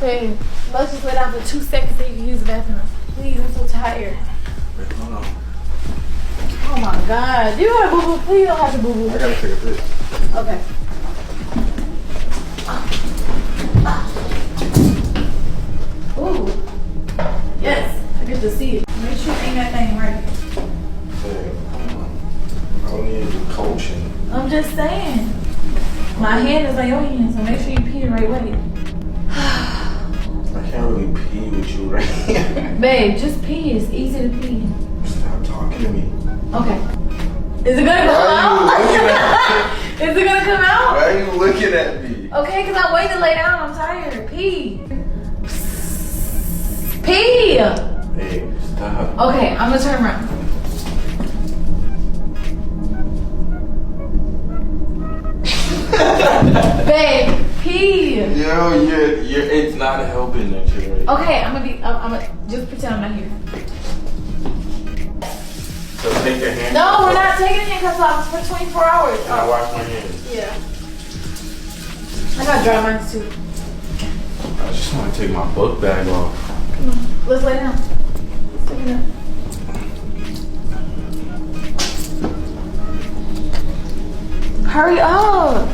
Hey, let's just lay down for 2 seconds so you can use the bathroom. Please, I'm so tired. Wait, hold on. Oh my God. Do you want a boo-boo? Please don't have to boo-boo. I gotta take a piss. Okay. Ooh. Yes, I get to see it. Make sure you aim that thing right. Hey, I don't need to do coaching. I'm just saying. My hand is on your hand, so make sure you pee the right way. I can't really pee with you right here. Babe, just pee. It's easy to pee. Stop talking to me. Okay. Is it gonna come out? Is it gonna come out? Why are you looking at me? Okay, because I waited to lay down. I'm tired. Pee. Pee. Hey, stop. Okay, I'm gonna turn around. Babe, pee. Yo, you're it's not helping that you're right. Okay, I'm gonna just pretend I'm not here. So take your hand. No, we're not taking the handcuffs off for 24 hours. And I wash my hands. Yeah. I gotta dry mine too. I just want to take my book bag off. Come on, let's lay down. Let's take it down. Hurry up.